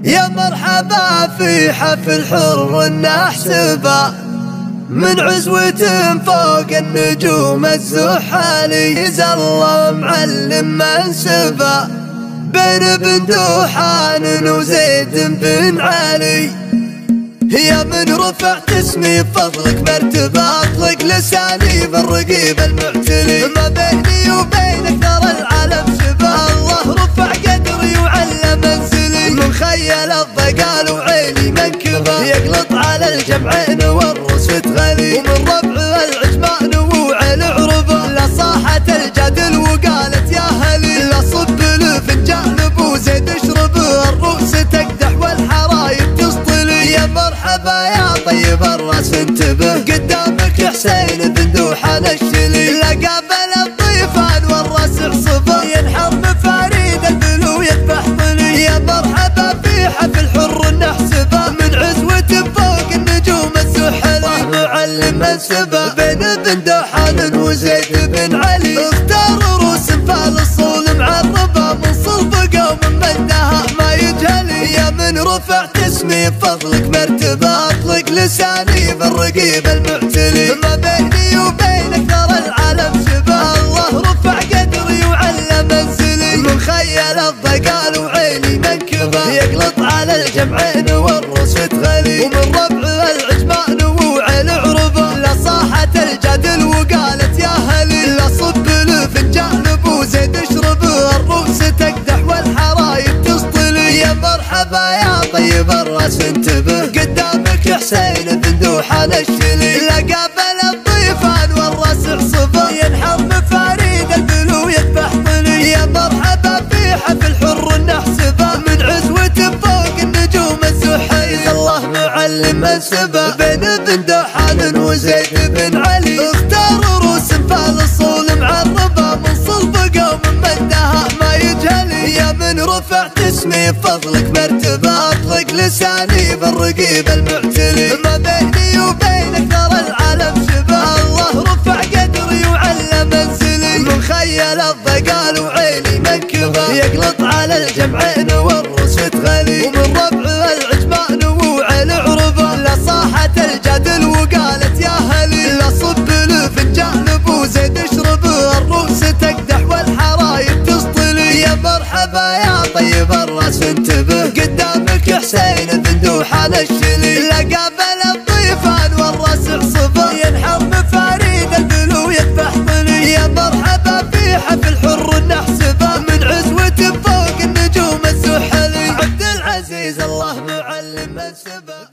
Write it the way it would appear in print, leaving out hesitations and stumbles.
يا مرحبا في حفل حر نحسبه من عزوة فوق النجوم الزحالي. الله معلم منسبه بين بن دوحان وزيد بن علي. يا من رفعت اسمي بفضلك مرتبة اطلق لساني بالرقيب المعتلي. ما بيني وبينك ترى العالم شبه. الله رفع قدري وعلى منزلي من خيل الضقال وعيني منكبه يقلط على الجمعين والرؤوس تغلي. ومن ربع العجمان وعلى عربه لا صاحت الجدل وقالت يا هلي. لا صب الفنجان ابو زيد اشربه الرؤوس تقدح والحرايب تسطلي. يا مرحبا يا طيب الراس انتبه قدامك حسين بن دوحان الشلي. لا قابل الضيفان والراس عصبه ينحر مفاريد البلو يذبح طلي. يا مرحبا في حفل حر نحسبه من عزوة فوق النجوم الزحلي. معلم منسبه بين بن دوحان وزيد بن علي. اختار روس فالصول معربه من صلب قوم من دها ما يجهلي. يا من رفعت اسمي بفضلك مرتبه اطلق لساني بالرقيب المعتلي. ما بيني وبينك ترى العالم شبه. الله رفع قدري وعلى منزلي من خيل الضقال وعيني منكبه يقلط على الجمعين والرؤوس تغلي. ومن ربع العجمان وعلى عربه لا صاحت الجدل وقالت يا هلي. لا صب الفنجان ابو زيد اشربه الرؤوس تقدح والحرايب تسطلي. يا مرحبا يا طيب الراس انتبه قدامك حسين بن دوحان الشلي. لا قابل الضيفان والراس عصبه ينحر مفاريد البلو يذبح طلي. يا مرحبا في حفل حر نحسبه من عزوة فوق النجوم الزحلي. الله معلم منسبه بين بن دوحان وزيد بن علي. اختار روس فالصول معربه من صلب قوم من دها ما يجهلي. يا من رفعت اسمي بفضلك مرتبه اطلق لساني بالرقيب المعتلي. ما بيني وبينك ترى العالم شبه. الله رفع قدري وعلى منزلي من خيل الضقال وعيني منكبه يقلط على الجمعين والرؤوس تغلي. ومن ربع العجمان وعلى عربه لا صاحت الجدل وقالت يا هلي. لا صب الفنجان ابو زيد اشربه الرؤوس تقدح والحرايب تسطلي. يا مرحبا يا طيب الراس انتبه قدامك حسين بن دوحان الشلي. لا قابل الضيفان والراس عصبه ينحر مفاريد البلو يذبح طلي. يا مرحبا في حفل حر نحسبه من عزوة فوق النجوم الزحلي. عبد العزيز الله معلم منسبه.